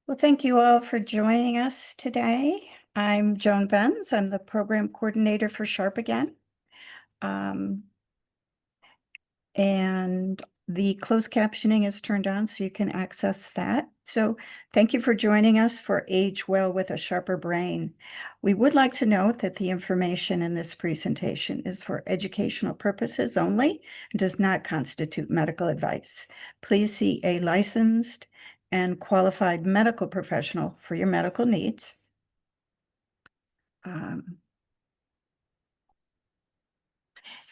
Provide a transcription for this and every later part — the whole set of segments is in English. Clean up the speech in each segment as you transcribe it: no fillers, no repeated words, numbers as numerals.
Well, thank you all for joining us today. I'm Joan Benz. I'm the program coordinator for Sharp Again. Um, and the closed captioning is turned on so you can access that. So thank you for joining us for Age Well with a Sharper Brain. We would like to note that the information in this presentation is for educational purposes only and does not constitute medical advice. Please see a licensed and qualified medical professional for your medical needs. If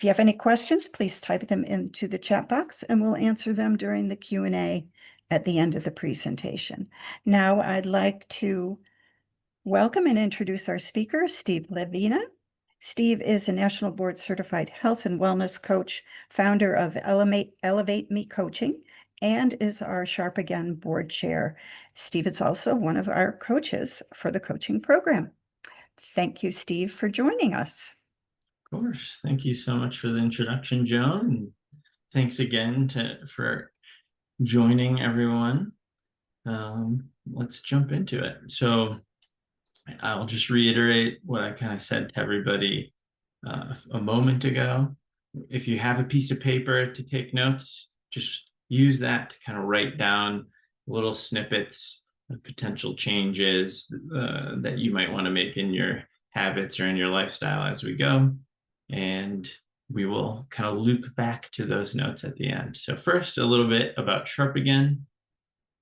you have any questions, please type them into the chat box and we'll answer them during the Q&A at the end of the presentation. Now I'd like to welcome and introduce our speaker, Steve Ledvina. Steve is a National Board Certified Health and Wellness Coach, founder of Elevate Me Coaching, and is our Sharp Again board chair. Steve is also one of our coaches for the coaching program. Thank you, Steve, for joining us. Of course. Thank you so much for the introduction, Joan. And thanks again for joining everyone. Let's jump into it. So I'll just reiterate what I kind of said to everybody a moment ago. If you have a piece of paper to take notes, just use that to kind of write down little snippets of potential changes that you might want to make in your habits or in your lifestyle as we go. And we will kind of loop back to those notes at the end. So first, a little bit about Sharp Again.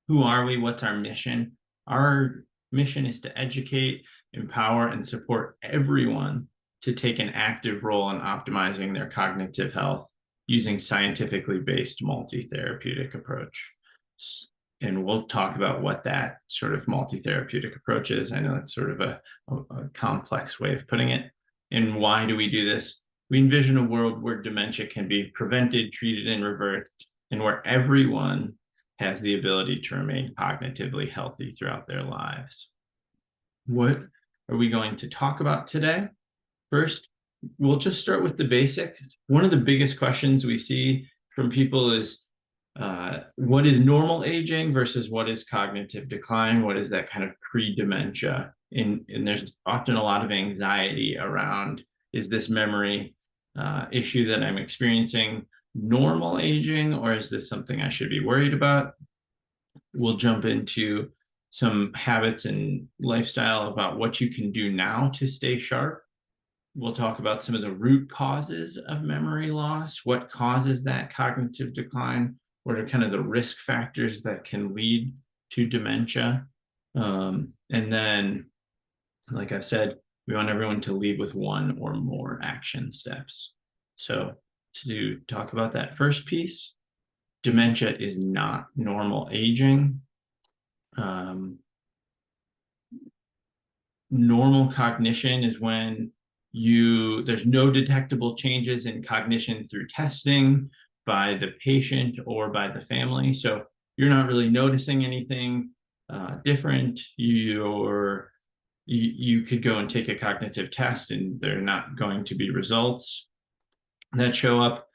Who are we? What's our mission? Our mission is to educate, empower, and support everyone to take an active role in optimizing their cognitive health using scientifically based multi-therapeutic approach. And we'll talk about what that sort of multi-therapeutic approach is. I know it's sort of a complex way of putting it. And why do we do this? We envision a world where dementia can be prevented, treated, and reversed, and where everyone has the ability to remain cognitively healthy throughout their lives. What are we going to talk about today? First, we'll just start with the basics. One of the biggest questions we see from people is, what is normal aging versus what is cognitive decline? What is that kind of pre-dementia? And there's often a lot of anxiety around, is this memory issue that I'm experiencing normal aging, or is this something I should be worried about? We'll jump into some habits and lifestyle about what you can do now to stay sharp. We'll talk about some of the root causes of memory loss, what causes that cognitive decline, what are kind of the risk factors that can lead to dementia. And then, like I said, we want everyone to leave with one or more action steps. So to talk about that first piece, dementia is not normal aging. Normal cognition is when there's no detectable changes in cognition through testing by the patient or by the family. So you're not really noticing anything different. You could go and take a cognitive test and there are not going to be results that show up.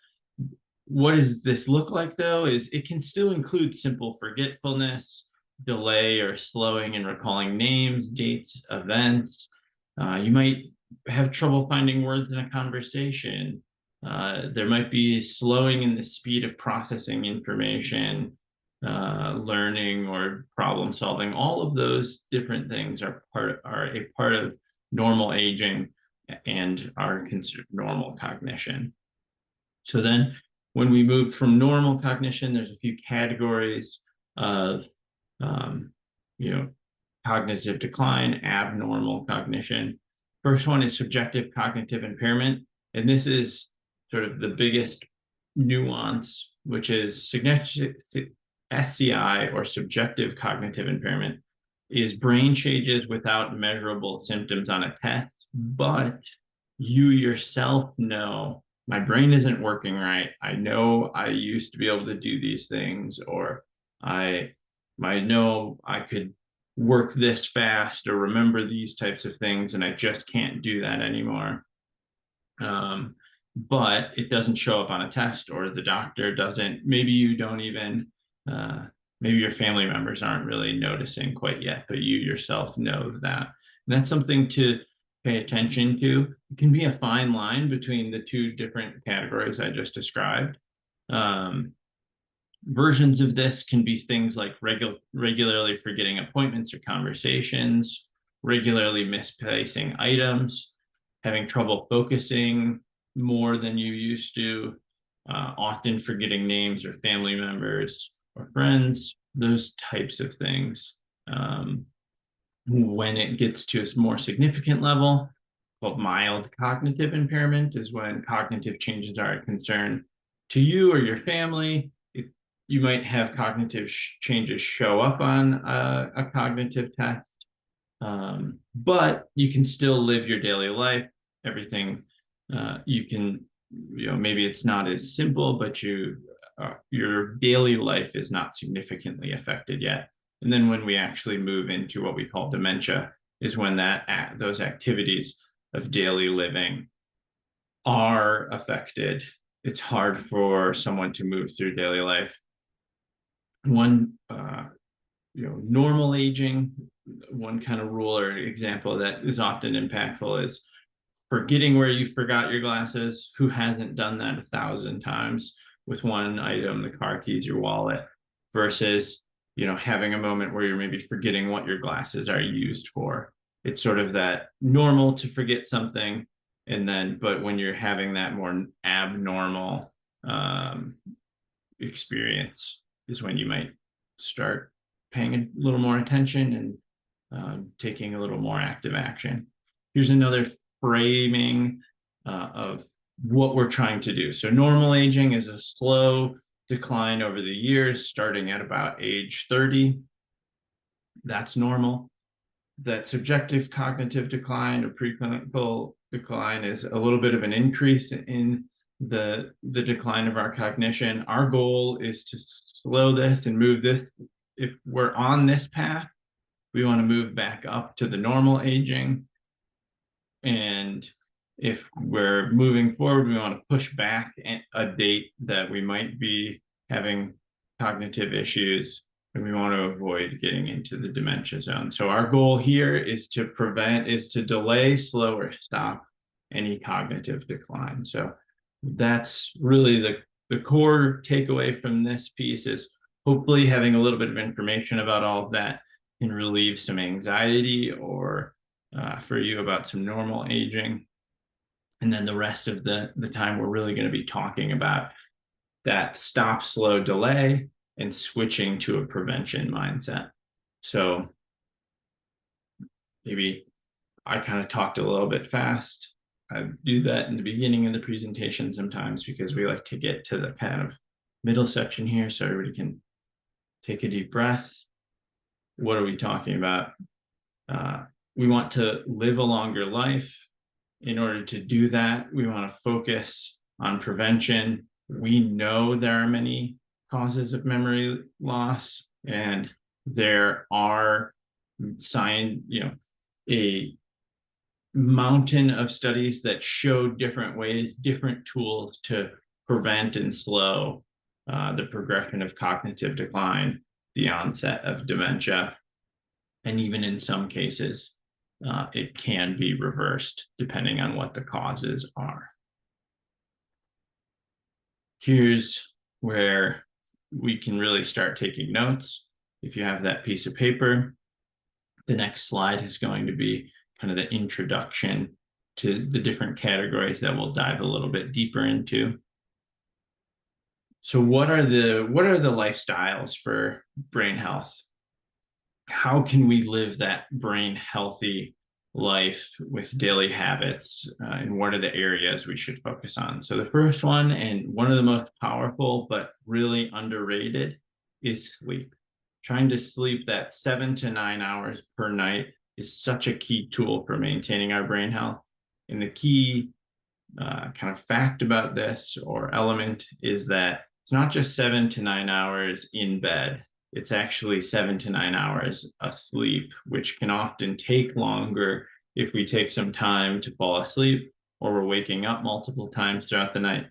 What does this look like, though, is it can still include simple forgetfulness, delay or slowing in recalling names, dates, events. You might have trouble finding words in a conversation. There might be slowing in the speed of processing information, learning or problem solving. All of those different things are a part of normal aging and are considered normal cognition. So then when we move from normal cognition, there's a few categories of cognitive decline, abnormal cognition. First one is subjective cognitive impairment. And this is sort of the biggest nuance, which is SCI, or subjective cognitive impairment, is brain changes without measurable symptoms on a test, but you yourself know, my brain isn't working right. I know I used to be able to do these things, or I know I could work this fast or remember these types of things, and I just can't do that anymore. But it doesn't show up on a test, or the doctor doesn't, maybe you don't even maybe your family members aren't really noticing quite yet, but you yourself know that. And that's something to pay attention to. It can be a fine line between the two different categories I just described. Versions of this can be things like regularly forgetting appointments or conversations, regularly misplacing items, having trouble focusing more than you used to, often forgetting names or family members or friends, those types of things. When it gets to a more significant level, called mild cognitive impairment, is when cognitive changes are a concern to you or your family. You might have cognitive changes show up on a cognitive test, but you can still live your daily life. Everything you can, maybe it's not as simple, but your daily life is not significantly affected yet. And then when we actually move into what we call dementia, is when those activities of daily living are affected. It's hard for someone to move through daily life. One, normal aging, one kind of rule or example that is often impactful is forgetting where you forgot your glasses. Who hasn't done that 1,000 times with one item, the car keys, your wallet, versus, having a moment where you're maybe forgetting what your glasses are used for. It's sort of that normal to forget something. But when you're having that more abnormal experience is when you might start paying a little more attention and taking a little more active action. Here's another framing of what we're trying to do. So normal aging is a slow decline over the years, starting at about age 30. That's normal. That subjective cognitive decline or preclinical decline is a little bit of an increase in the decline of our cognition. Our goal is to slow this and move this. If we're on this path, we want to move back up to the normal aging. And if we're moving forward, we want to push back a date that we might be having cognitive issues, and we want to avoid getting into the dementia zone. So our goal here is to delay, slow, or stop any cognitive decline. So that's really the core takeaway from this piece is hopefully having a little bit of information about all of that can relieve some anxiety or for you about some normal aging. And then the rest of the time, we're really going to be talking about that stop, slow, delay, and switching to a prevention mindset. So maybe I kind of talked a little bit fast. I do that in the beginning of the presentation sometimes because we like to get to the kind of middle section here so everybody can take a deep breath. What are we talking about? We want to live a longer life. In order to do that, we want to focus on prevention. We know there are many causes of memory loss, and there are a mountain of studies that show different ways, different tools to prevent and slow the progression of cognitive decline, the onset of dementia, and even in some cases, it can be reversed depending on what the causes are. Here's where we can really start taking notes. If you have that piece of paper, the next slide is going to be kind of the introduction to the different categories that we'll dive a little bit deeper into. So what are the lifestyles for brain health? How can we live that brain healthy life with daily habits, and what are the areas we should focus on? So the first one, and one of the most powerful but really underrated, is sleep. Trying to sleep that 7 to 9 hours per night is such a key tool for maintaining our brain health. And the key kind of fact about this or element is that it's not just 7 to 9 hours in bed. It's actually 7 to 9 hours of sleep, which can often take longer if we take some time to fall asleep or we're waking up multiple times throughout the night.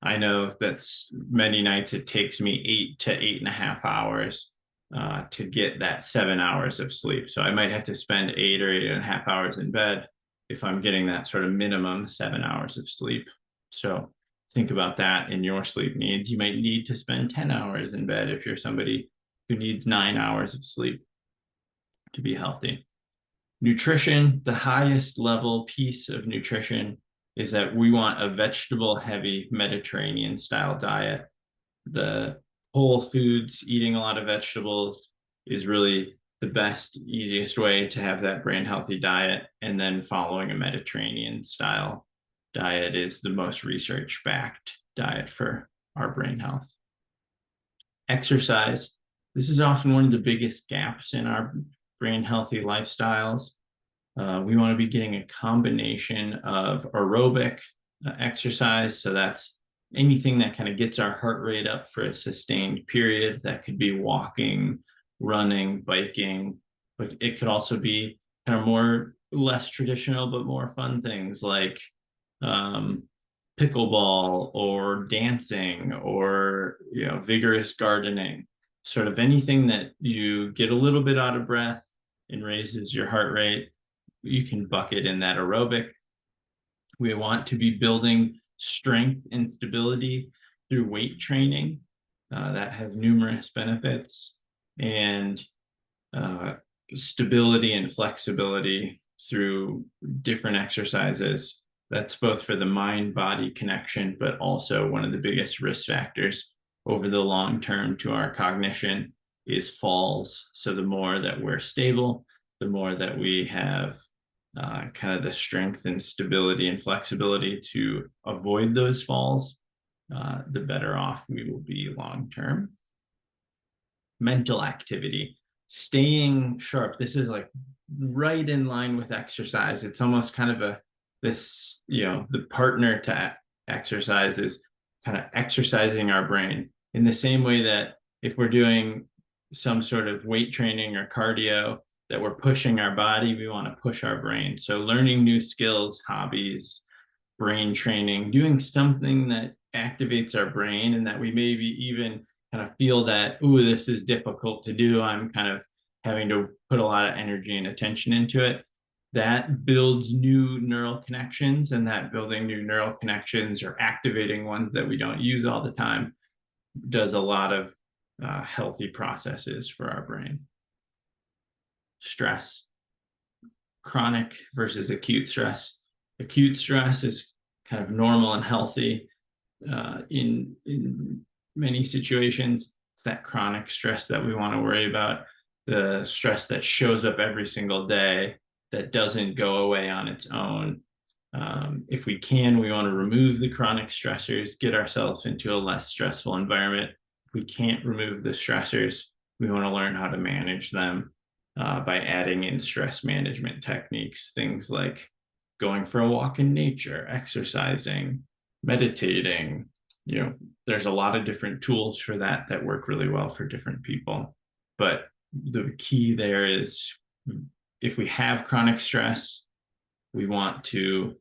I know that's many nights it takes me 8 to 8.5 hours to get that 7 hours of sleep. So I might have to spend 8 or 8.5 hours in bed if I'm getting that sort of minimum 7 hours of sleep. So think about that in your sleep needs. You might need to spend 10 hours in bed if you're somebody who needs 9 hours of sleep to be healthy. Nutrition, the highest level piece of nutrition is that we want a vegetable heavy Mediterranean style diet. The whole foods, eating a lot of vegetables is really the best, easiest way to have that brain healthy diet. And then following a Mediterranean style diet is the most research backed diet for our brain health. Exercise. This is often one of the biggest gaps in our brain healthy lifestyles. We want to be getting a combination of aerobic exercise. So that's anything that kind of gets our heart rate up for a sustained period. That could be walking, running, biking, but it could also be kind of more less traditional, but more fun things like pickleball or dancing or vigorous gardening. Sort of anything that you get a little bit out of breath and raises your heart rate, you can bucket in that aerobic. We want to be building strength and stability through weight training. That has numerous benefits, and stability and flexibility through different exercises. That's both for the mind-body connection, but also one of the biggest risk factors over the long term to our cognition is falls. So the more that we're stable, the more that we have kind of the strength and stability and flexibility to avoid those falls, the better off we will be long term. Mental activity, staying sharp. This is like right in line with exercise. It's almost kind of the partner to exercise is kind of exercising our brain in the same way that if we're doing some sort of weight training or cardio, that we're pushing our body, we want to push our brain. So learning new skills, hobbies, brain training, doing something that activates our brain and that we maybe even kind of feel that, ooh, this is difficult to do. I'm kind of having to put a lot of energy and attention into it. That builds new neural connections, and that building new neural connections or activating ones that we don't use all the time does a lot of healthy processes for our brain. Stress, chronic versus acute stress. Acute stress is kind of normal and healthy in many situations. It's that chronic stress that we want to worry about, the stress that shows up every single day that doesn't go away on its own. If we can, we want to remove the chronic stressors, get ourselves into a less stressful environment. If we can't remove the stressors, we want to learn how to manage them by adding in stress management techniques, things like going for a walk in nature, exercising, meditating. There's a lot of different tools for that work really well for different people. But the key there is if we have chronic stress, we want to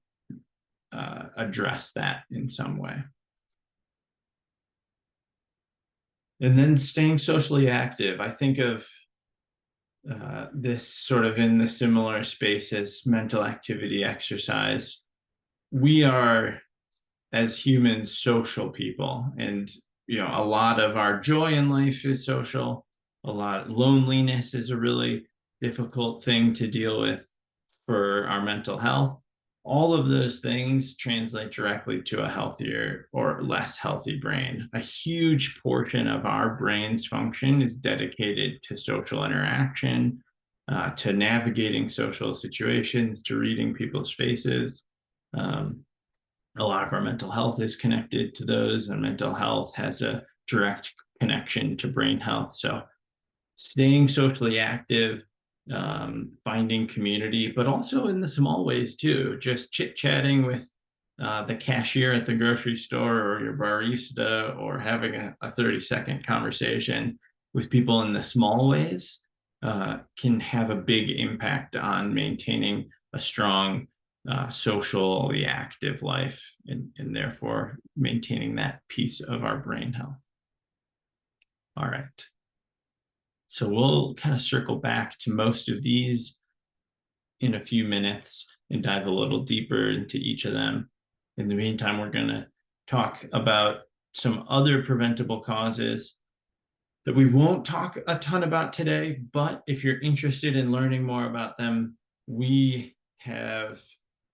address that in some way. And then staying socially active. I think of this sort of in the similar space as mental activity, exercise. We are, as humans, social people, and a lot of our joy in life is social. Loneliness is a really difficult thing to deal with for our mental health. All of those things translate directly to a healthier or less healthy brain. A huge portion of our brain's function is dedicated to social interaction, to navigating social situations, to reading people's faces. A lot of our mental health is connected to those, and mental health has a direct connection to brain health. So staying socially active, finding community, but also in the small ways too, just chit-chatting with the cashier at the grocery store or your barista, or having a 30-second conversation with people in the small ways can have a big impact on maintaining a strong socially active life, and therefore maintaining that piece of our brain health. All right. So we'll kind of circle back to most of these in a few minutes and dive a little deeper into each of them. In the meantime, we're going to talk about some other preventable causes that we won't talk a ton about today, but if you're interested in learning more about them, we have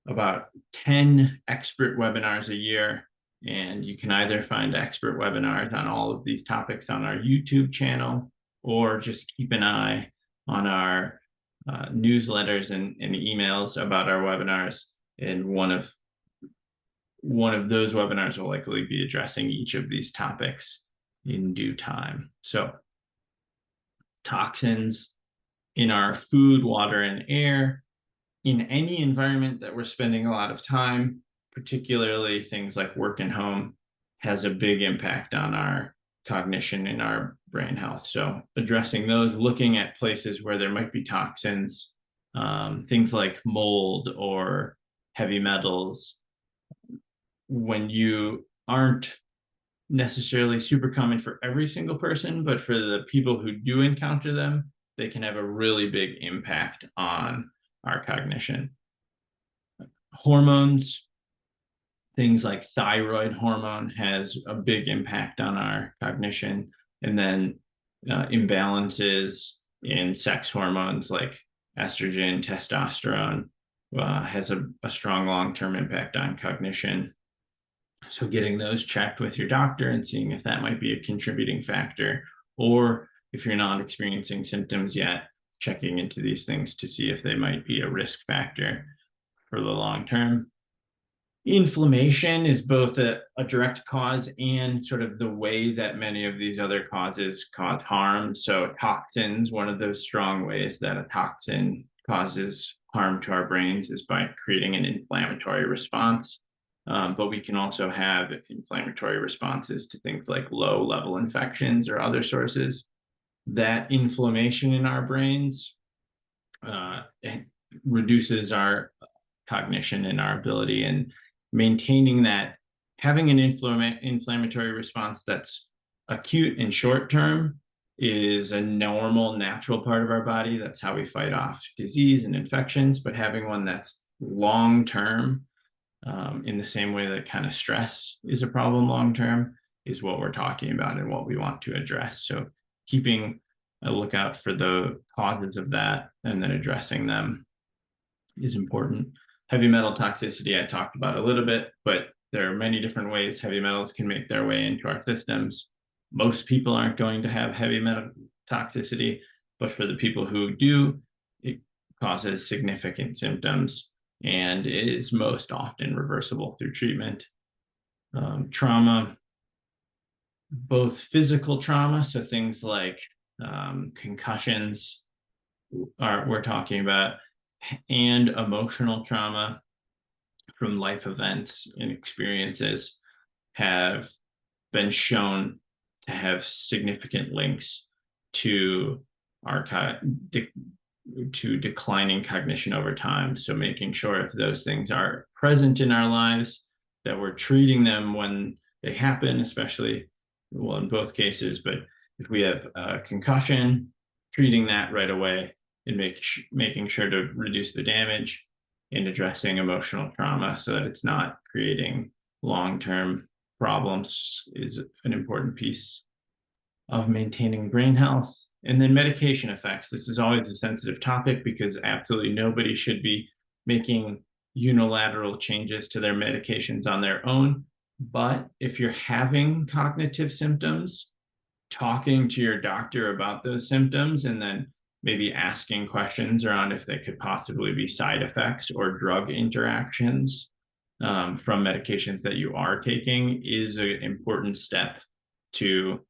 about 10 expert webinars a year, and you can either find expert webinars on all of these topics on our YouTube channel, or just keep an eye on our newsletters and emails about our webinars. And one of those webinars will likely be addressing each of these topics in due time. So, toxins in our food, water, and air, in any environment that we're spending a lot of time, particularly things like work and home, has a big impact on our cognition and our brain health. So addressing those, looking at places where there might be toxins, things like mold or heavy metals, when you aren't necessarily super common for every single person, but for the people who do encounter them, they can have a really big impact on our cognition. Hormones, things like thyroid hormone has a big impact on our cognition, and then imbalances in sex hormones like estrogen, testosterone has a strong long-term impact on cognition. So getting those checked with your doctor and seeing if that might be a contributing factor, or if you're not experiencing symptoms yet, checking into these things to see if they might be a risk factor for the long term. Inflammation is both a direct cause and sort of the way that many of these other causes cause harm. So toxins, one of those strong ways that a toxin causes harm to our brains is by creating an inflammatory response. But we can also have inflammatory responses to things like low-level infections or other sources. That inflammation in our brains reduces our cognition and our ability, and maintaining that, having an inflammatory response that's acute and short term is a normal, natural part of our body. That's how we fight off disease and infections. But having one that's long term, in the same way that kind of stress is a problem long term, is what we're talking about and what we want to address. So keeping a lookout for the causes of that and then addressing them is important. Heavy metal toxicity I talked about a little bit, but there are many different ways heavy metals can make their way into our systems. Most people aren't going to have heavy metal toxicity, but for the people who do, it causes significant symptoms and is most often reversible through treatment. Trauma, both physical trauma, so things like concussions we're talking about, and emotional trauma from life events and experiences have been shown to have significant links to our to declining cognition over time. So making sure if those things are present in our lives, that we're treating them when they happen, especially, well, in both cases, but if we have a concussion, treating that right away and making sure to reduce the damage, and addressing emotional trauma so that it's not creating long-term problems is an important piece of maintaining brain health. And then medication effects. This is always a sensitive topic because absolutely nobody should be making unilateral changes to their medications on their own. But if you're having cognitive symptoms, talking to your doctor about those symptoms and then maybe asking questions around if they could possibly be side effects or drug interactions from medications that you are taking is an important step to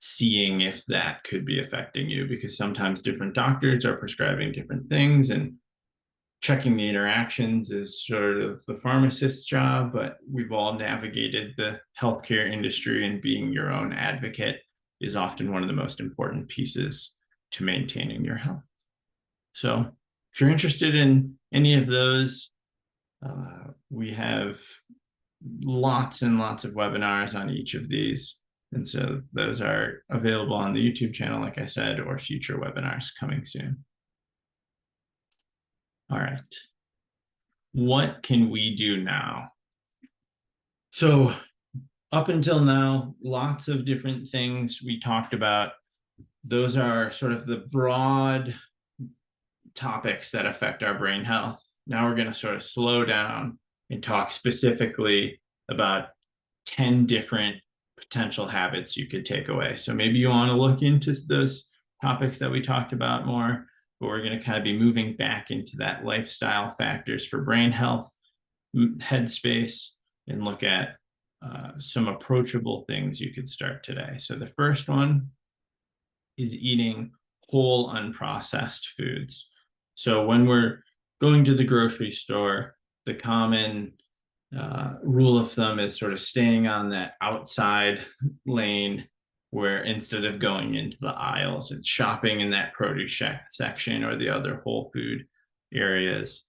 seeing if that could be affecting you, because sometimes different doctors are prescribing different things, and checking the interactions is sort of the pharmacist's job, but we've all navigated the healthcare industry, and being your own advocate is often one of the most important pieces to maintaining your health. So if you're interested in any of those, we have lots and lots of webinars on each of these. And so those are available on the YouTube channel, like I said, or future webinars coming soon. All right. What can we do now? So up until now, lots of different things we talked about. Those are sort of the broad topics that affect our brain health. Now we're going to sort of slow down and talk specifically about 10 different potential habits you could take away. So maybe you want to look into those topics that we talked about more, but we're going to kind of be moving back into that lifestyle factors for brain health headspace and look at some approachable things you could start today. So the first one is eating whole unprocessed foods. So when we're going to the grocery store, the common rule of thumb is sort of staying on that outside lane where instead of going into the aisles, it's shopping in that produce section or the other whole food areas.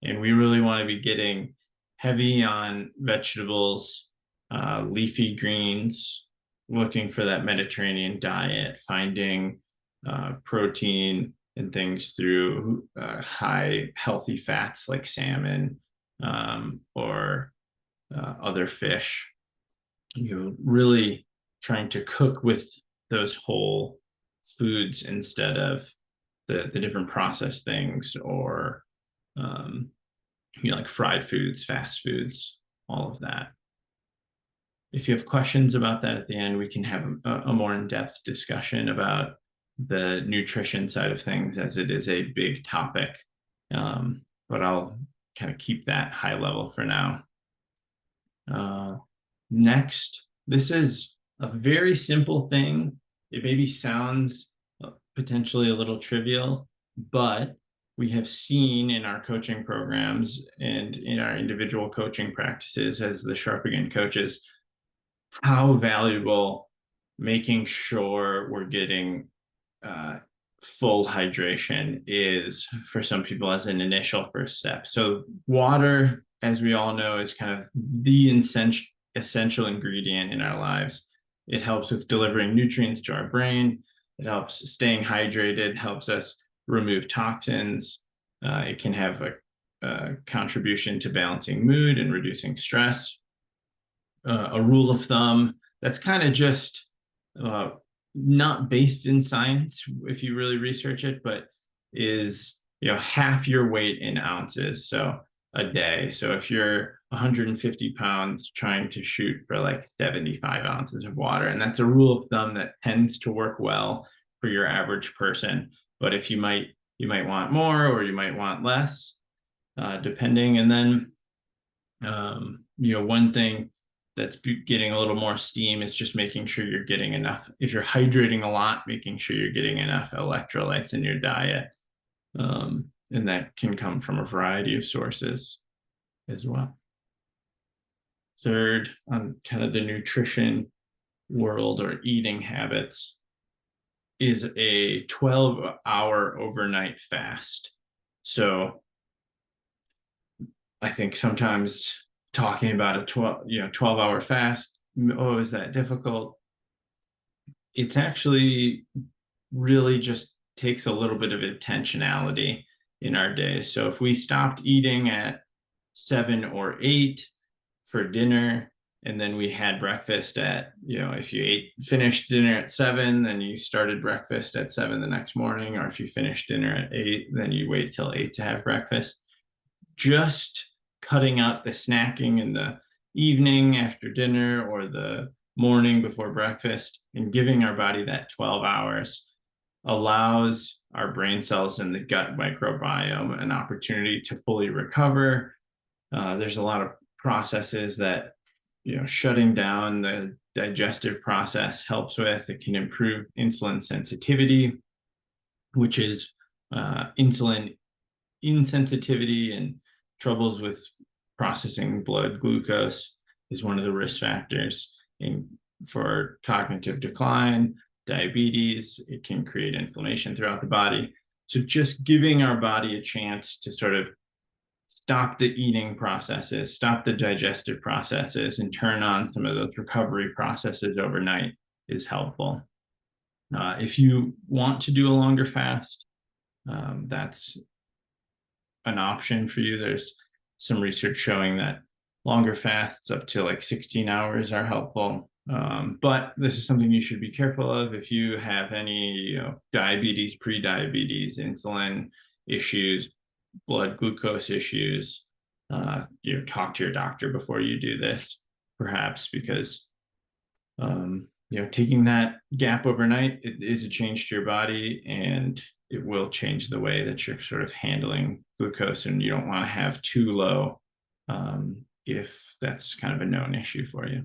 And we really want to be getting heavy on vegetables, leafy greens, looking for that Mediterranean diet, finding protein and things through high healthy fats like salmon or other fish. Really trying to cook with those whole foods instead of the different processed things or like fried foods, fast foods, all of that. If you have questions about that at the end, we can have a more in-depth discussion about the nutrition side of things, as it is a big topic. But I'll kind of keep that high level for now. Next, this is a very simple thing. It maybe sounds potentially a little trivial, but we have seen in our coaching programs and in our individual coaching practices as the Sharp Again coaches, how valuable making sure we're getting full hydration is for some people as an initial first step. So water, as we all know, is kind of the essential ingredient in our lives. It helps with delivering nutrients to our brain. It helps staying hydrated, helps us remove toxins. It can have a contribution to balancing mood and reducing stress. A rule of thumb that's kind of just not based in science if you really research it, but is half your weight in ounces, so a day. So if you're 150 pounds, trying to shoot for like 75 ounces of water, and that's a rule of thumb that tends to work well for your average person. But if you might want more or you might want less, depending. And then one thing that's getting a little more steam is just making sure you're getting enough. If you're hydrating a lot, making sure you're getting enough electrolytes in your diet. And that can come from a variety of sources as well. Third, on kind of the nutrition world or eating habits, is a 12-hour overnight fast. So I think sometimes talking about a 12-hour fast, oh, is that difficult? It's actually really just takes a little bit of intentionality in our day. So if we stopped eating at 7 or 8 for dinner, and then we had breakfast at, if you finished dinner at 7, then you started breakfast at 7 the next morning, or if you finished dinner at 8, then you wait till 8 to have breakfast. Just cutting out the snacking in the evening after dinner or the morning before breakfast and giving our body that 12 hours allows our brain cells and the gut microbiome an opportunity to fully recover. There's a lot of processes that shutting down the digestive process helps with. It can improve insulin sensitivity, which is insulin insensitivity and troubles with processing blood glucose is one of the risk factors for cognitive decline, diabetes. It can create inflammation throughout the body. So just giving our body a chance to sort of stop the eating processes, stop the digestive processes, and turn on some of those recovery processes overnight is helpful. If you want to do a longer fast, that's an option for you. There's some research showing that longer fasts up to like 16 hours are helpful. But this is something you should be careful of if you have any diabetes, pre-diabetes, insulin issues, blood glucose issues. Talk to your doctor before you do this, perhaps, because taking that gap overnight, it is a change to your body, and it will change the way that you're sort of handling glucose, and you don't want to have too low if that's kind of a known issue for you.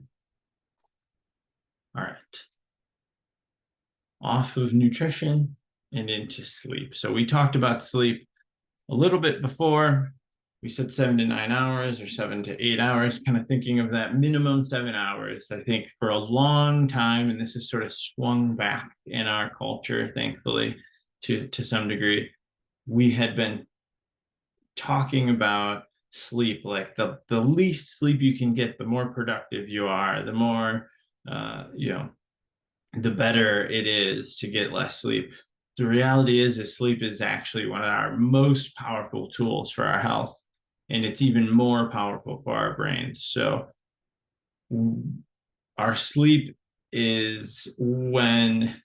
All right. Off of nutrition and into sleep. So we talked about sleep a little bit before. We said 7 to 9 hours or 7 to 8 hours, kind of thinking of that minimum 7 hours. I think for a long time, and this has sort of swung back in our culture, thankfully, to some degree, we had been talking about sleep like the least sleep you can get, the more productive you are, the more, the better it is to get less sleep. The reality is sleep is actually one of our most powerful tools for our health, and it's even more powerful for our brains. So our sleep is when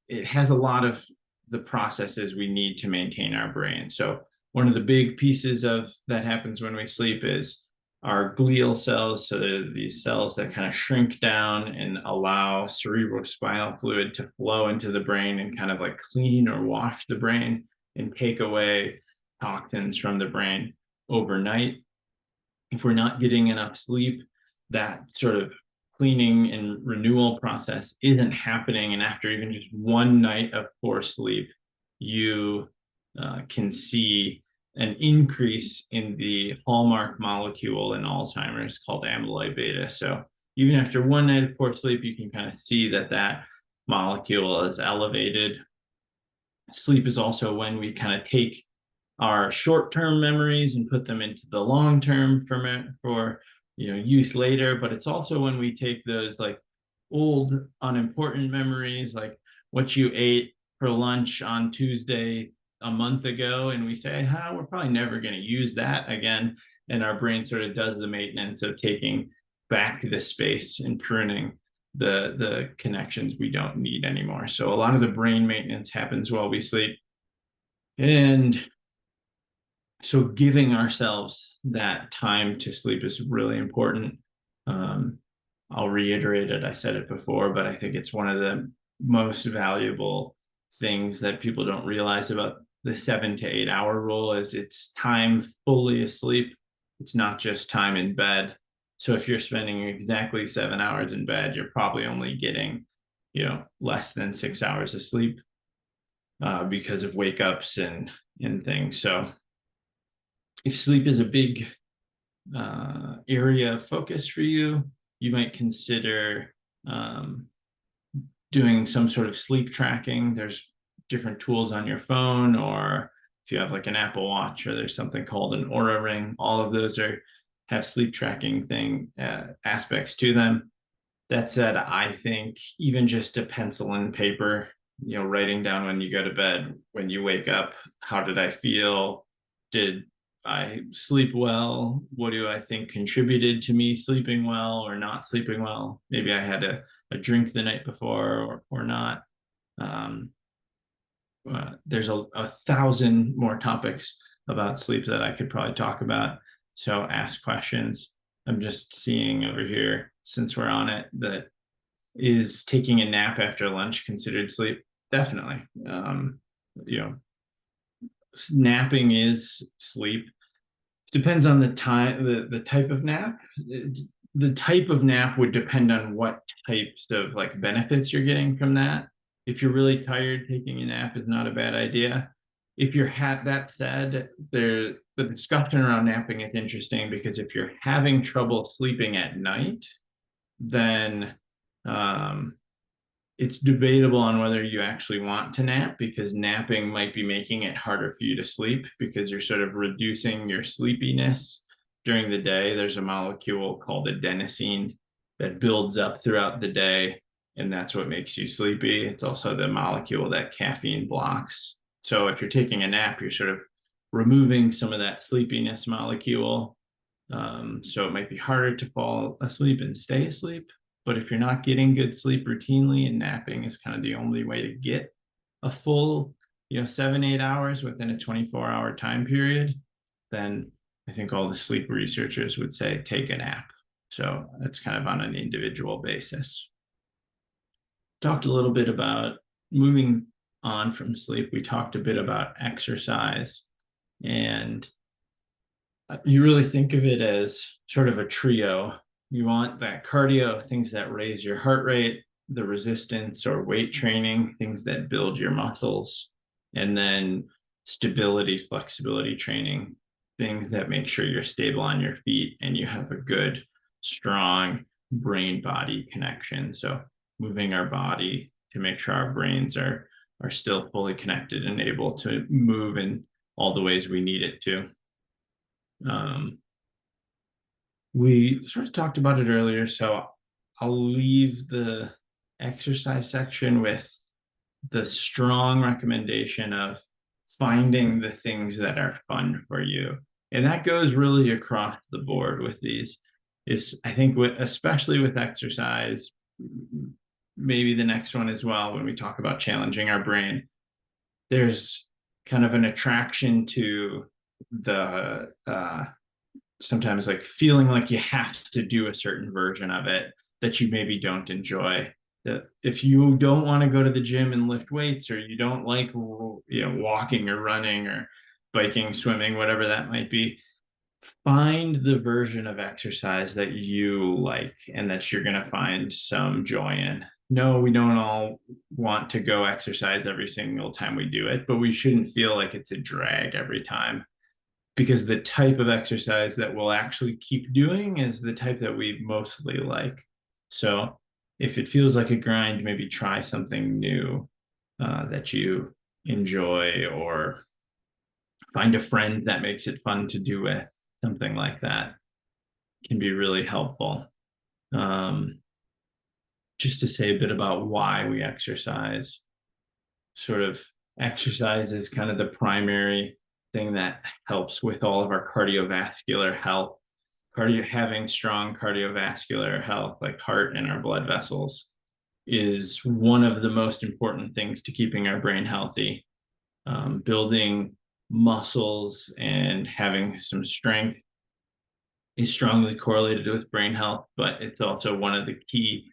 it has a lot of the processes we need to maintain our brain. So one of the big pieces of that happens when we sleep is our glial cells. So they're these cells that kind of shrink down and allow cerebrospinal fluid to flow into the brain and kind of like clean or wash the brain and take away toxins from the brain overnight. If we're not getting enough sleep, that sort of cleaning and renewal process isn't happening. And after even just one night of poor sleep, you can see an increase in the hallmark molecule in Alzheimer's called amyloid beta. So even after one night of poor sleep, you can kind of see that molecule is elevated. Sleep is also when we kind of take our short-term memories and put them into the long-term for use later. But it's also when we take those like old unimportant memories, like what you ate for lunch on Tuesday a month ago, and we say, we're probably never going to use that again. And our brain sort of does the maintenance of taking back the space and pruning the connections we don't need anymore. So a lot of the brain maintenance happens while we sleep. And so giving ourselves that time to sleep is really important. I'll reiterate it. I said it before, but I think it's one of the most valuable things that people don't realize about the 7 to 8 hour rule is it's time fully asleep. It's not just time in bed. So if you're spending exactly 7 hours in bed, you're probably only getting, less than 6 hours of sleep because of wake ups and things. So if sleep is a big area of focus for you, you might consider doing some sort of sleep tracking. There's different tools on your phone, or if you have like an Apple Watch, or there's something called an Oura Ring. All of those have sleep tracking aspects to them. That said, I think even just a pencil and paper, writing down when you go to bed, when you wake up, how did I feel? Did I sleep well? What do I think contributed to me sleeping well or not sleeping well? Maybe I had a drink the night before or not. There's a 1,000 more topics about sleep that I could probably talk about. So ask questions. I'm just seeing over here, since we're on it, that is taking a nap after lunch considered sleep? Definitely. Napping is sleep. It depends on the time, the type of nap. The type of nap would depend on what types of like benefits you're getting from that. If you're really tired, taking a nap is not a bad idea. If you're that said, the discussion around napping is interesting because if you're having trouble sleeping at night, then it's debatable on whether you actually want to nap, because napping might be making it harder for you to sleep because you're sort of reducing your sleepiness during the day. There's a molecule called adenosine that builds up throughout the day and that's what makes you sleepy. It's also the molecule that caffeine blocks. So if you're taking a nap, you're sort of removing some of that sleepiness molecule. So it might be harder to fall asleep and stay asleep. But if you're not getting good sleep routinely, and napping is kind of the only way to get a full, 7, 8 hours within a 24-hour time period, then I think all the sleep researchers would say take a nap. So that's kind of on an individual basis. Talked a little bit about moving on from sleep. We talked a bit about exercise, and you really think of it as sort of a trio. You want that cardio, things that raise your heart rate, the resistance or weight training, things that build your muscles, and then stability, flexibility training, things that make sure you're stable on your feet and you have a good, strong brain body connection. So moving our body to make sure our brains are still fully connected and able to move in all the ways we need it to. We sort of talked about it earlier, so I'll leave the exercise section with the strong recommendation of finding the things that are fun for you. And that goes really across the board with these. Is I think especially with exercise, maybe the next one as well, when we talk about challenging our brain, there's kind of an attraction to the sometimes like feeling like you have to do a certain version of it that you maybe don't enjoy. That if you don't want to go to the gym and lift weights, or you don't like walking or running or biking, swimming, whatever that might be, find the version of exercise that you like and that you're going to find some joy in. No, we don't all want to go exercise every single time we do it, but we shouldn't feel like it's a drag every time, because the type of exercise that we'll actually keep doing is the type that we mostly like. So if it feels like a grind, maybe try something new that you enjoy, or find a friend that makes it fun to do with. Something like that can be really helpful. Just to say a bit about why we exercise. Sort of exercise is kind of the primary thing that helps with all of our cardiovascular health. Having strong cardiovascular health, like heart and our blood vessels, is one of the most important things to keeping our brain healthy. Building muscles and having some strength is strongly correlated with brain health, but it's also one of the key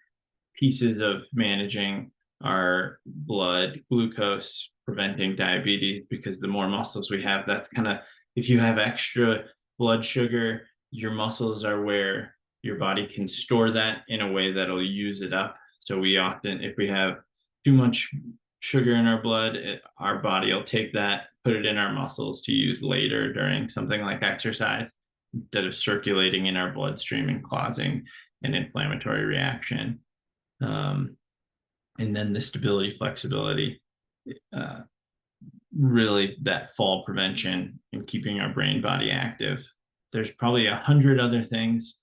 pieces of managing our blood glucose, preventing diabetes, because the more muscles we have, that's kind of, if you have extra blood sugar, your muscles are where your body can store that in a way that'll use it up. So we often, if we have too much sugar in our blood, our body will take that, put it in our muscles to use later during something like exercise, instead of circulating in our bloodstream and causing an inflammatory reaction. And then the stability, flexibility, really that fall prevention and keeping our brain body active. There's probably 100 other things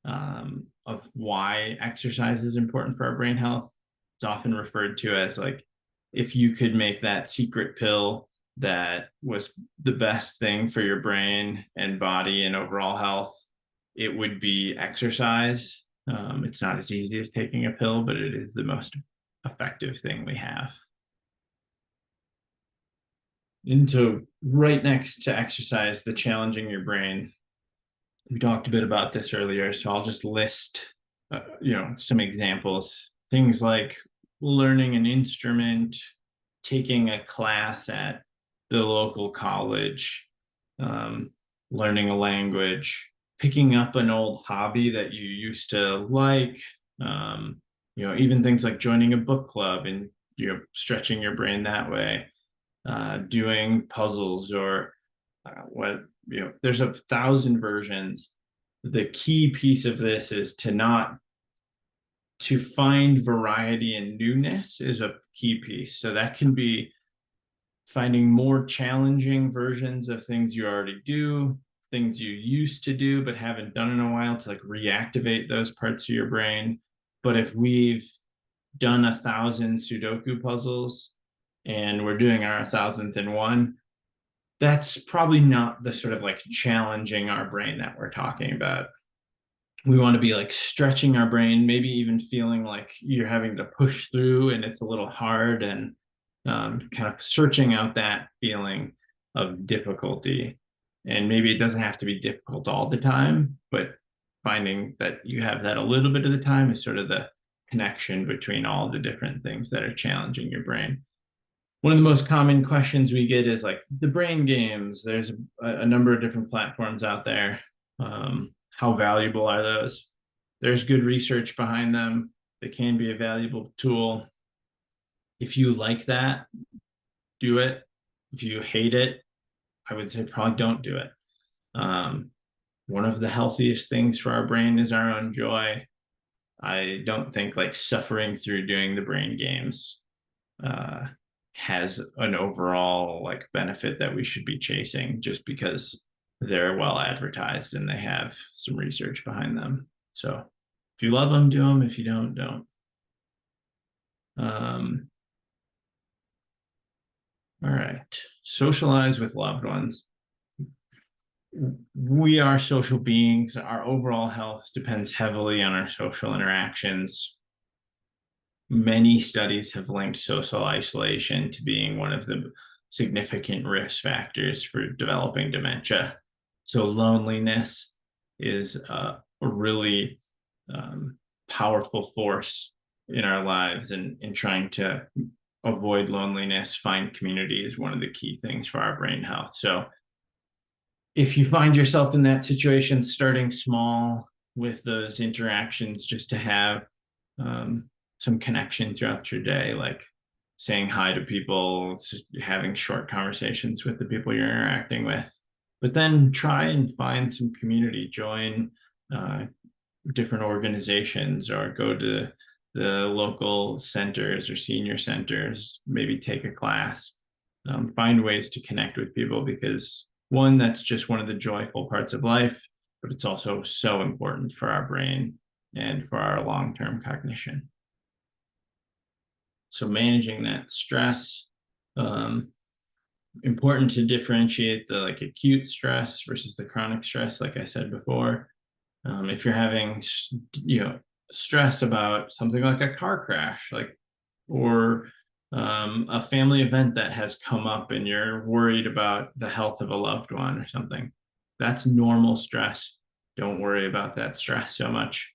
of why exercise is important for our brain health. It's often referred to as like, if you could make that secret pill that was the best thing for your brain and body and overall health, it would be exercise. It's not as easy as taking a pill, but it is the most effective thing we have. And so right next to exercise, the challenging your brain, we talked a bit about this earlier, so I'll just list some examples. Things like learning an instrument, taking a class at the local college, learning a language, picking up an old hobby that you used to like, even things like joining a book club and stretching your brain that way, doing puzzles, or there's 1,000 versions. The key piece of this is to find variety and newness is a key piece. So that can be finding more challenging versions of things you already do, things you used to do but haven't done in a while, to like reactivate those parts of your brain. But if we've done 1,000 Sudoku puzzles and we're doing our 1,000th in one, that's probably not the sort of like challenging our brain that we're talking about. We want to be like stretching our brain, maybe even feeling like you're having to push through and it's a little hard, and kind of searching out that feeling of difficulty. And maybe it doesn't have to be difficult all the time, but finding that you have that a little bit of the time is sort of the connection between all the different things that are challenging your brain. One of the most common questions we get is like the brain games. There's a number of different platforms out there. How valuable are those? There's good research behind them. They can be a valuable tool. If you like that, do it. If you hate it, I would say probably don't do it. One of the healthiest things for our brain is our own joy. I don't think like suffering through doing the brain games has an overall like benefit that we should be chasing just because they're well advertised and they have some research behind them. So if you love them, do them. If you don't. All right. Socialize with loved ones. We are social beings. Our overall health depends heavily on our social interactions. Many studies have linked social isolation to being one of the significant risk factors for developing dementia. So loneliness is a really powerful force in our lives, and in trying to avoid loneliness, find community is one of the key things for our brain health. So if you find yourself in that situation, starting small with those interactions just to have some connection throughout your day, like saying hi to people, having short conversations with the people you're interacting with. But then try and find some community, join different organizations, or go to the local centers or senior centers, maybe take a class. Find ways to connect with people, because one, that's just one of the joyful parts of life, but it's also so important for our brain and for our long-term cognition. So managing that stress, important to differentiate the like acute stress versus the chronic stress, like I said before. If you're having, stress about something like a car crash, like, or a family event that has come up and you're worried about the health of a loved one or something, that's normal stress. Don't worry about that stress so much.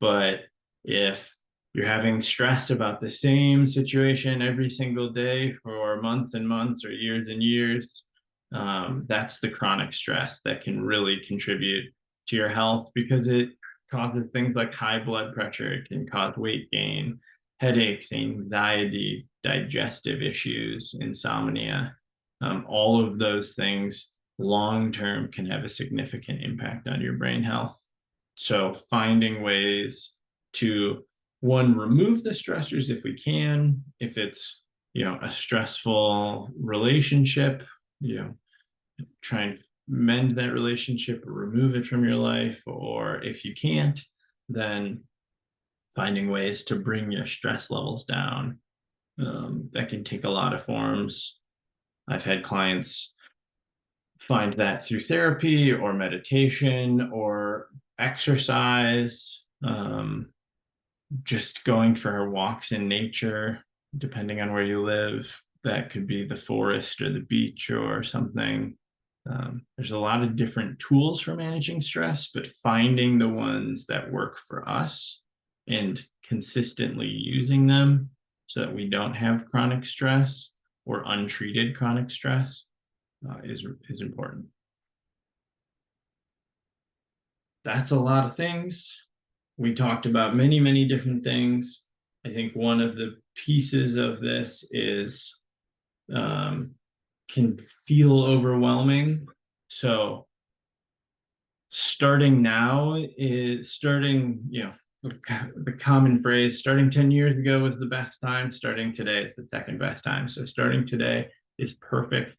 But if you're having stress about the same situation every single day for months and months or years and years, that's the chronic stress that can really contribute to your health, because it causes things like high blood pressure. It can cause weight gain, headaches, anxiety, digestive issues, insomnia. All of those things long term can have a significant impact on your brain health. So finding ways to, one, remove the stressors if we can. If it's a stressful relationship, try and mend that relationship or remove it from your life. Or if you can't, then finding ways to bring your stress levels down. That can take a lot of forms. I've had clients find that through therapy or meditation or exercise, just going for walks in nature, depending on where you live. That could be the forest or the beach or something. There's a lot of different tools for managing stress, but finding the ones that work for us and consistently using them so that we don't have chronic stress or untreated chronic stress is important. That's a lot of things. We talked about many, many different things. I think one of the pieces of this is can feel overwhelming. So starting now is the common phrase, starting 10 years ago was the best time. Starting today is the second best time. So starting today is perfect.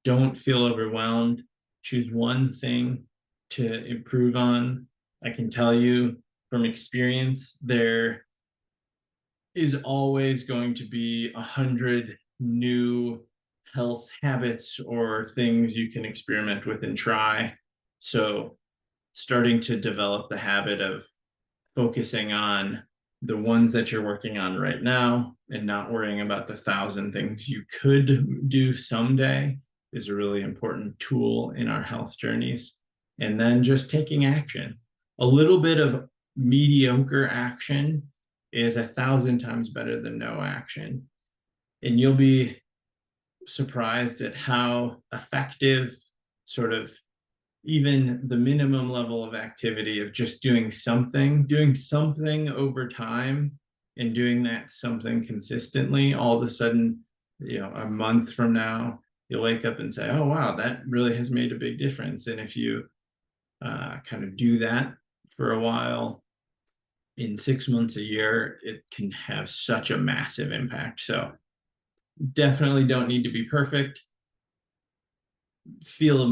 Don't feel overwhelmed. Choose one thing to improve on. I can tell you from experience, there is always going to be 100 new health habits or things you can experiment with and try. So starting to develop the habit of focusing on the ones that you're working on right now and not worrying about the 1,000 things you could do someday is a really important tool in our health journeys. And then just taking action. A little bit of mediocre action is 1,000 times better than no action. And you'll be surprised at how effective sort of even the minimum level of activity of just doing something over time and doing that something consistently, all of a sudden, a month from now, you'll wake up and say, oh, wow, that really has made a big difference. And if you kind of do that for a while, in 6 months, a year, it can have such a massive impact. So definitely don't need to be perfect. Feel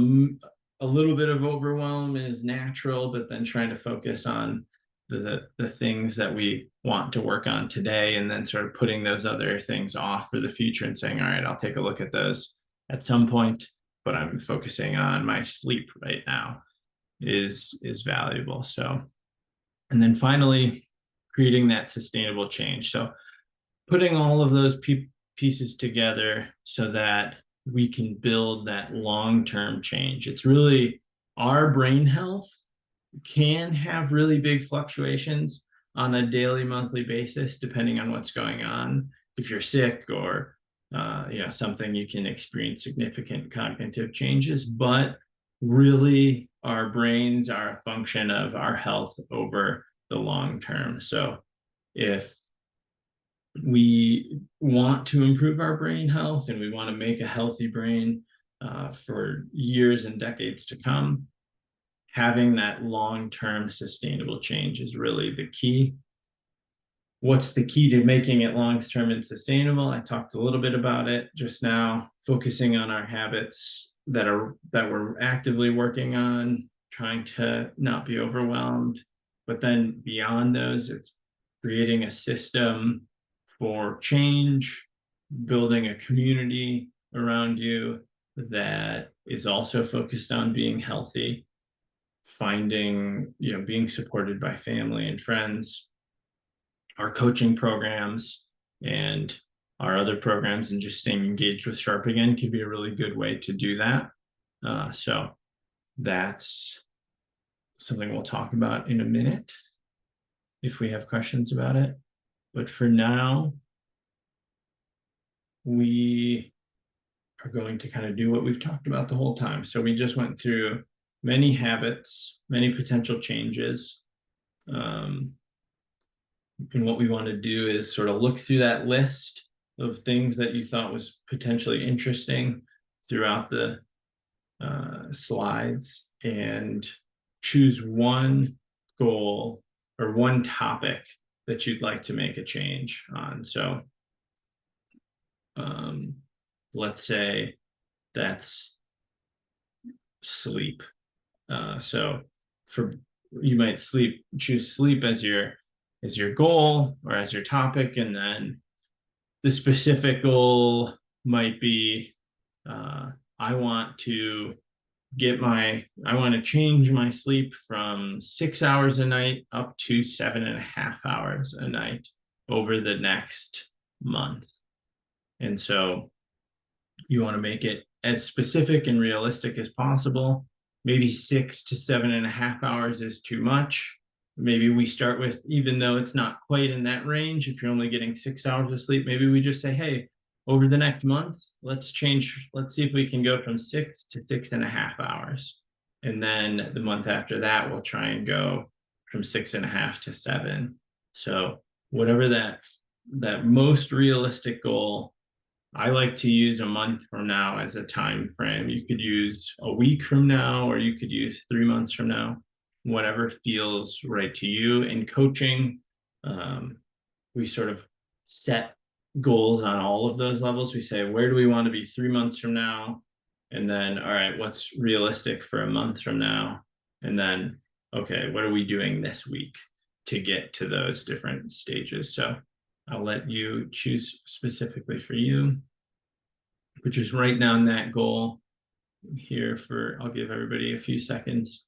a little bit of overwhelm is natural, but then trying to focus on the things that we want to work on today, and then sort of putting those other things off for the future and saying, all right, I'll take a look at those at some point, but I'm focusing on my sleep right now is valuable. So, and then finally, creating that sustainable change. So putting all of those pieces together so that we can build that long-term change. It's really our brain health can have really big fluctuations on a daily, monthly basis, depending on what's going on. If you're sick or something, you can experience significant cognitive changes, but really our brains are a function of our health over the long term. So if we want to improve our brain health and we want to make a healthy brain for years and decades to come, having that long-term sustainable change is really the key. What's the key to making it long-term and sustainable? I talked a little bit about it just now, focusing on our habits that we're actively working on, trying to not be overwhelmed. But then beyond those, it's creating a system for change, building a community around you that is also focused on being healthy, finding, being supported by family and friends, our coaching programs and our other programs, and just staying engaged with Sharp Again can be a really good way to do that. So that's something we'll talk about in a minute if we have questions about it. But for now, we are going to kind of do what we've talked about the whole time. So we just went through many habits, many potential changes. And what we want to do is sort of look through that list of things that you thought was potentially interesting throughout the slides and choose one goal or one topic that you'd like to make a change on. So let's say that's sleep. So you might choose sleep as your goal or as your topic, and then the specific goal might be I want to change my sleep from 6 hours a night up to 7.5 hours a night over the next month. And so you want to make it as specific and realistic as possible. Maybe 6 to 7.5 hours is too much. Maybe we start with, even though it's not quite in that range, if you're only getting 6 hours of sleep, maybe we just say, hey, over the next month, let's see if we can go from 6 to 6.5 hours. And then the month after that, we'll try and go from 6.5 to 7. So whatever that most realistic goal, I like to use a month from now as a time frame. You could use a week from now, or you could use 3 months from now, whatever feels right to you. In coaching, we sort of set goals on all of those levels. We say, where do we want to be 3 months from now? And then, all right, what's realistic for a month from now? And then, okay, what are we doing this week to get to those different stages? So I'll let you choose specifically for you, but just write down that goal here I'll give everybody a few seconds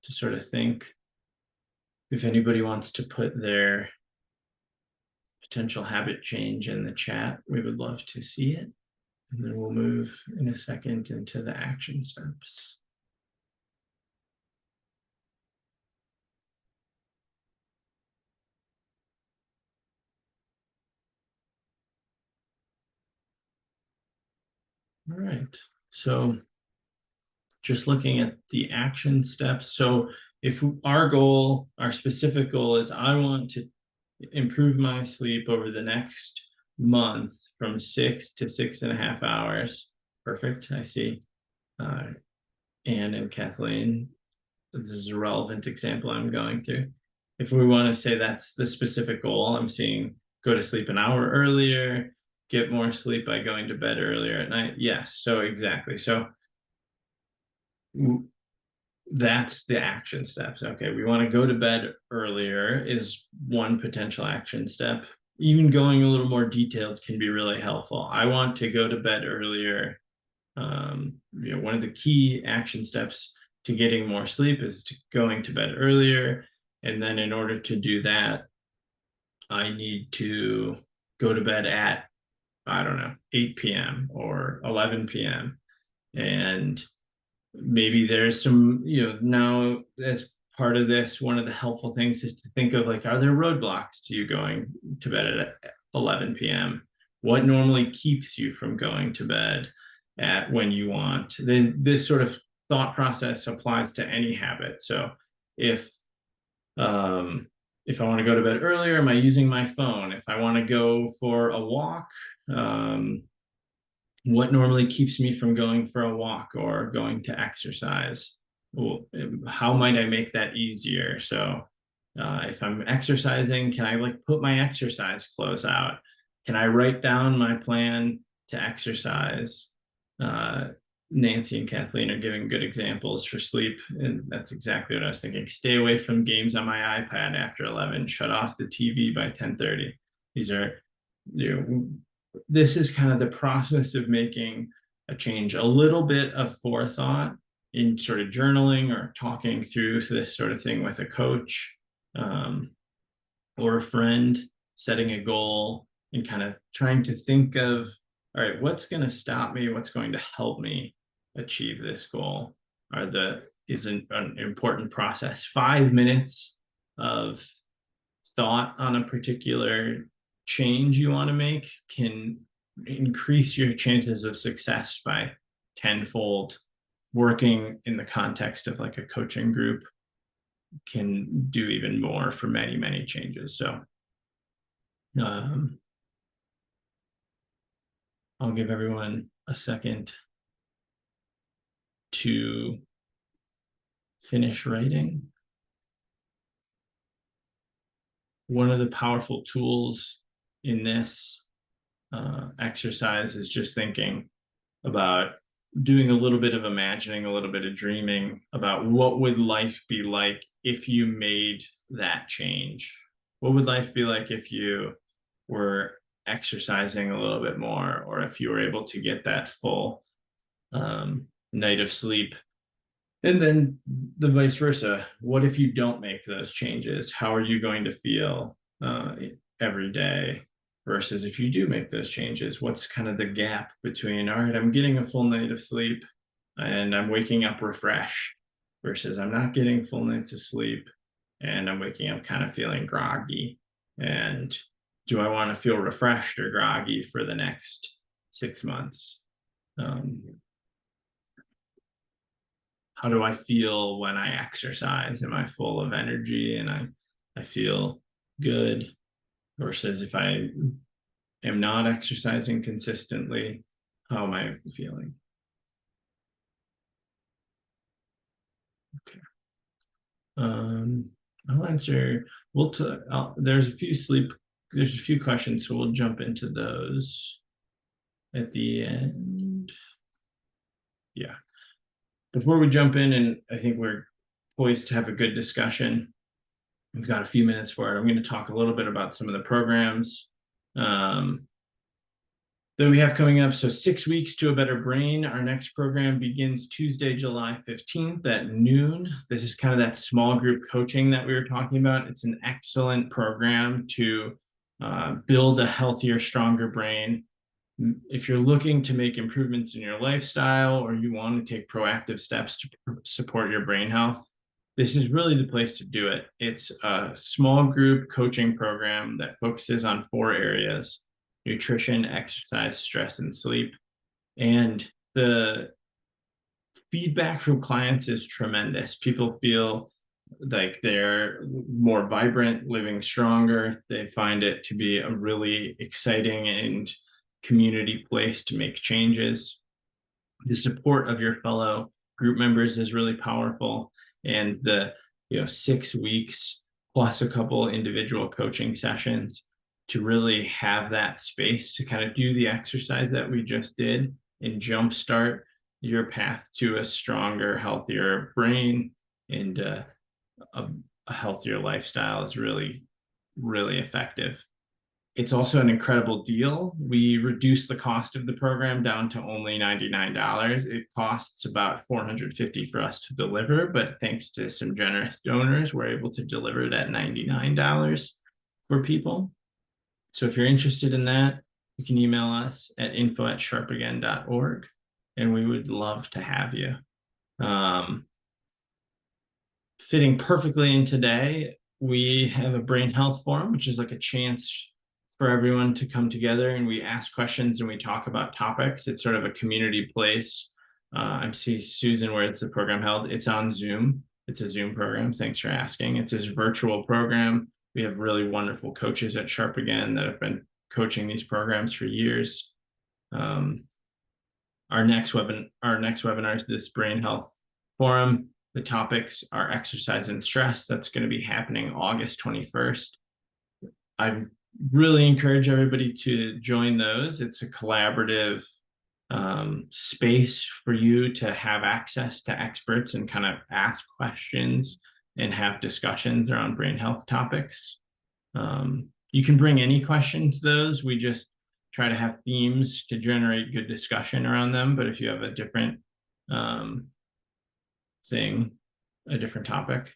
to sort of think. If anybody wants to put their potential habit change in the chat, we would love to see it. And then we'll move in a second into the action steps. All right, so just looking at the action steps. So if our specific goal is I want to improve my sleep over the next month from 6 to 6.5 hours. Perfect, I see. Anne and Kathleen, this is a relevant example I'm going through. If we want to say that's the specific goal, I'm seeing go to sleep an hour earlier, get more sleep by going to bed earlier at night. Yes, so exactly. So that's the action steps. Okay, we want to go to bed earlier is one potential action step. Even going a little more detailed can be really helpful. I want to go to bed earlier. One of the key action steps to getting more sleep is going to bed earlier. And then in order to do that, I need to go to bed at, I don't know, 8 p.m. or 11 p.m. And maybe there's some, now as part of this, one of the helpful things is to think of like, are there roadblocks to you going to bed at 11 p.m.? What normally keeps you from going to bed at when you want? Then this sort of thought process applies to any habit. So if I want to go to bed earlier, am I using my phone? If I want to go for a walk, what normally keeps me from going for a walk or going to exercise? Well, how might I make that easier? So if I'm exercising, can I like put my exercise clothes out? Can I write down my plan to exercise? Nancy and Kathleen are giving good examples for sleep, and that's exactly what I was thinking. Stay away from games on my iPad after 11. Shut off the TV by 10:30. These are, this is kind of the process of making a change. A little bit of forethought in sort of journaling or talking through this sort of thing with a coach or a friend, setting a goal and kind of trying to think of, all right, what's going to stop me? What's going to help me achieve this goal? Is an important process. 5 minutes of thought on a particular change you want to make can increase your chances of success by tenfold. Working in the context of like a coaching group can do even more for many, many changes. So I'll give everyone a second to finish writing. One of the powerful tools in this exercise is just thinking about doing a little bit of imagining, a little bit of dreaming about what would life be like if you made that change? What would life be like if you were exercising a little bit more, or if you were able to get that full night of sleep? And then the vice versa. What if you don't make those changes? How are you going to feel every day? Versus if you do make those changes, what's kind of the gap between, all right, I'm getting a full night of sleep and I'm waking up refreshed, versus I'm not getting full nights of sleep and I'm waking up kind of feeling groggy. And do I want to feel refreshed or groggy for the next 6 months? How do I feel when I exercise? Am I full of energy and I feel good? Versus if I am not exercising consistently, how am I feeling? Okay. I'll answer. There's a few questions, so we'll jump into those at the end. Yeah. Before we jump in, and I think we're poised to have a good discussion. We've got a few minutes for it. I'm going to talk a little bit about some of the programs That we have coming up. So 6 weeks to a better brain. Our next program begins Tuesday, July 15th at noon. This is kind of that small group coaching that we were talking about. It's an excellent program to build a healthier, stronger brain. If you're looking to make improvements in your lifestyle or you want to take proactive steps to support your brain health, this is really the place to do it. It's a small group coaching program that focuses on 4 areas: nutrition, exercise, stress, and sleep. And the feedback from clients is tremendous. People feel like they're more vibrant, living stronger. They find it to be a really exciting and community place to make changes. The support of your fellow group members is really powerful. And the 6 weeks plus a couple individual coaching sessions to really have that space to kind of do the exercise that we just did and jumpstart your path to a stronger, healthier brain and a healthier lifestyle is really, really effective. It's also an incredible deal. We reduced the cost of the program down to only $99. It costs about $450 for us to deliver, but thanks to some generous donors, we're able to deliver it at $99 for people. So if you're interested in that, you can email us at info@sharpagain.org, and we would love to have you. Fitting perfectly in today, we have a brain health forum, which is like a chance for everyone to come together and we ask questions and we talk about topics. It's sort of a community place. I see Susan, where it's the program held. It's on Zoom. It's a Zoom program. Thanks for asking. It's a virtual program. We have really wonderful coaches at Sharp Again that have been coaching these programs for years. Our next webinar is this brain health forum. The topics are exercise and stress. That's going to be happening August 21st. I really encourage everybody to join those. It's a collaborative space for you to have access to experts and kind of ask questions and have discussions around brain health topics. You can bring any question to those. We just try to have themes to generate good discussion around them. But if you have a different a different topic.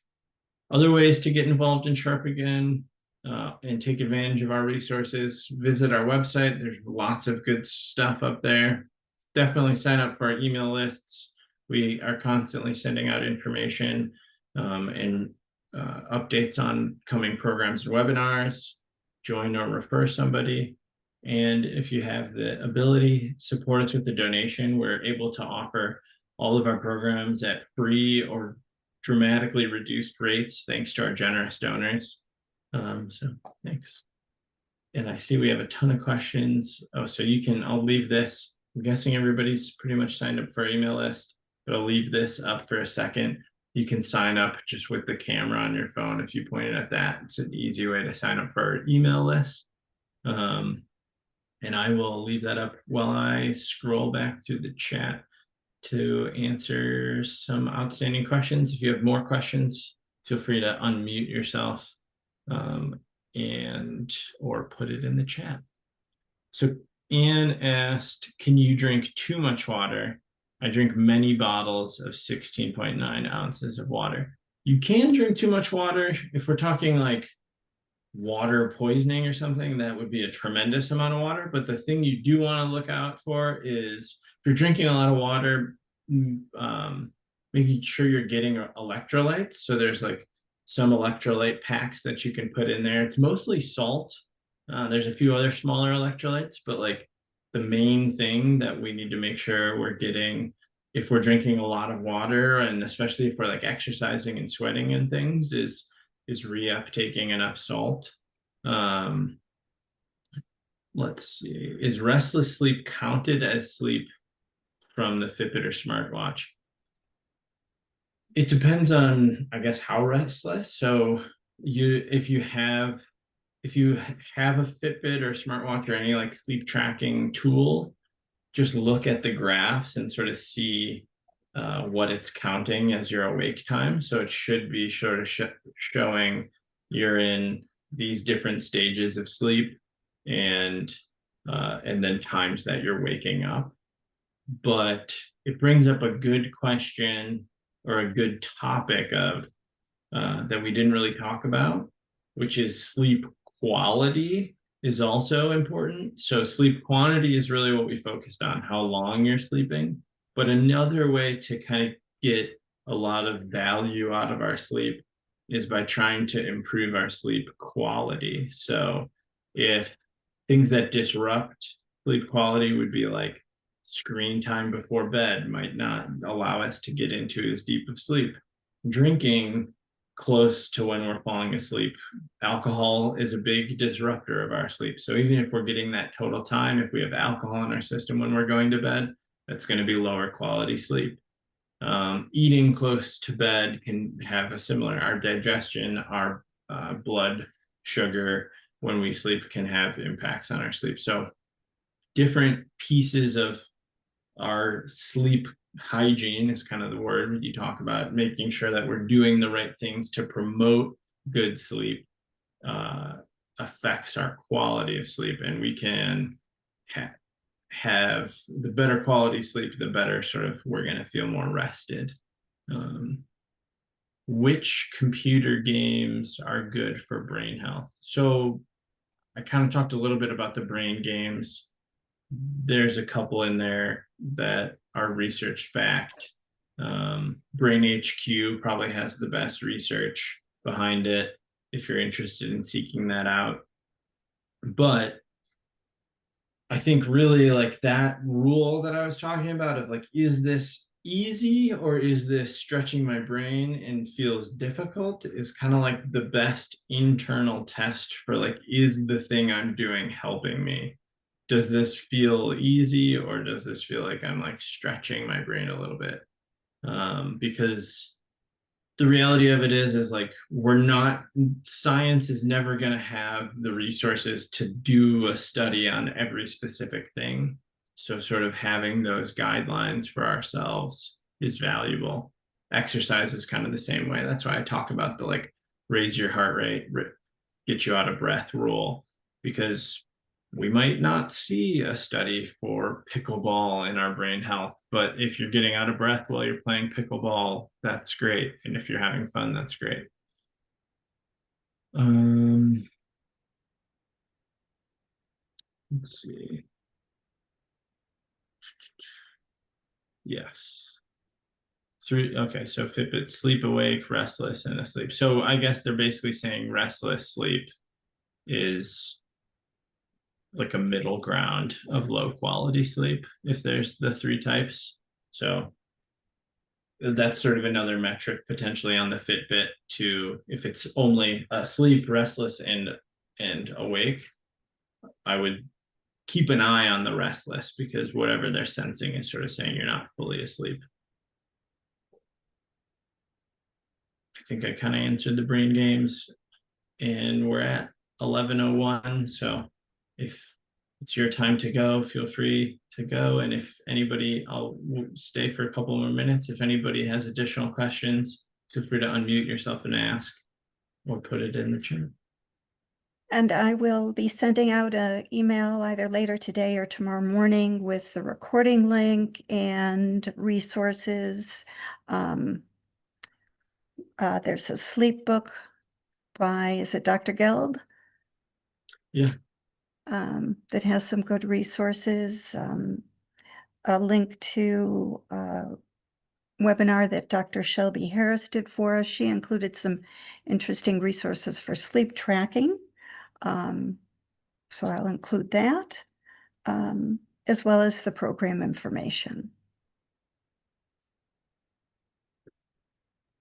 Other ways to get involved in Sharp Again and take advantage of our resources, visit our website. There's lots of good stuff up there. Definitely sign up for our email lists. We are constantly sending out information and updates on coming programs and webinars. Join or refer somebody. And if you have the ability, support us with a donation. We're able to offer all of our programs at free or dramatically reduced rates, thanks to our generous donors. So thanks. And I see we have a ton of questions. Oh, so I'll leave this. I'm guessing everybody's pretty much signed up for our email list, but I'll leave this up for a second. You can sign up just with the camera on your phone. If you point it at that, it's an easy way to sign up for our email list. And I will leave that up while I scroll back through the chat to answer some outstanding questions. If you have more questions, feel free to unmute yourself or put it in the chat. So Anne asked, can you drink too much water? I drink many bottles of 16.9 ounces of water. You can drink too much water. If we're talking like water poisoning or something, that would be a tremendous amount of water. But the thing you do want to look out for is if you're drinking a lot of water, making sure you're getting electrolytes. So there's like some electrolyte packs that you can put in there. It's mostly salt. There's a few other smaller electrolytes, but like the main thing that we need to make sure we're getting if we're drinking a lot of water, and especially if we're like exercising and sweating and things, is reuptaking enough salt. Let's see. Is restless sleep counted as sleep from the Fitbit or smartwatch? It depends on, I guess, how restless. So if you have a Fitbit or smartwatch or any like sleep tracking tool, just look at the graphs and sort of see what it's counting as your awake time. So it should be sort of showing you're in these different stages of sleep. and then times that you're waking up. But it brings up a good question or a good topic of that we didn't really talk about, which is sleep quality is also important. So sleep quantity is really what we focused on, how long you're sleeping. But another way to kind of get a lot of value out of our sleep is by trying to improve our sleep quality. So if things that disrupt sleep quality would be like screen time before bed might not allow us to get into as deep of sleep. Drinking close to when we're falling asleep. Alcohol is a big disruptor of our sleep. So even if we're getting that total time, if we have alcohol in our system when we're going to bed, that's going to be lower quality sleep. Eating close to bed can have a similar, our digestion, our blood sugar when we sleep can have impacts on our sleep. So different pieces of our sleep hygiene is kind of the word you talk about, making sure that we're doing the right things to promote good sleep affects our quality of sleep. And we can have the better quality sleep, the better sort of we're going to feel more rested. Which computer games are good for brain health? So I kind of talked a little bit about the brain games. There's a couple in there that are research backed. Brain HQ probably has the best research behind it if you're interested in seeking that out. But I think really like that rule that I was talking about of like, is this easy or is this stretching my brain and feels difficult is kind of like the best internal test for like, is the thing I'm doing helping me? Does this feel easy or does this feel like I'm like stretching my brain a little bit? Because the reality of it is like we're not, science is never going to have the resources to do a study on every specific thing. So sort of having those guidelines for ourselves is valuable. Exercise is kind of the same way. That's why I talk about the like raise your heart rate, get you out of breath rule, because we might not see a study for pickleball in our brain health, but if you're getting out of breath while you're playing pickleball, that's great. And if you're having fun, that's great. Let's see. Yes. Three. Okay. So Fitbit, sleep awake, restless, and asleep. So I guess they're basically saying restless sleep is like a middle ground of low quality sleep if there's the three types. So that's sort of another metric potentially on the Fitbit to if it's only asleep, restless, and awake, I would keep an eye on the restless because whatever they're sensing is sort of saying you're not fully asleep. I think I kind of answered the brain games and we're at 11:01. So if it's your time to go, feel free to go. And if anybody, I'll stay for a couple more minutes. If anybody has additional questions, feel free to unmute yourself and ask or put it in the chat. And I will be sending out an email either later today or tomorrow morning with the recording link and resources. There's a sleep book by, is it Dr. Gelb? Yeah. That has some good resources. A link to a webinar that Dr. Shelby Harris did for us. She included some interesting resources for sleep tracking. So I'll include that, as well as the program information.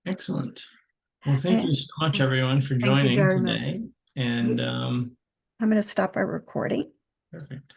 Excellent. Well, thank you so much, everyone, for Thank you joining very today. much. And I'm going to stop our recording. perfect.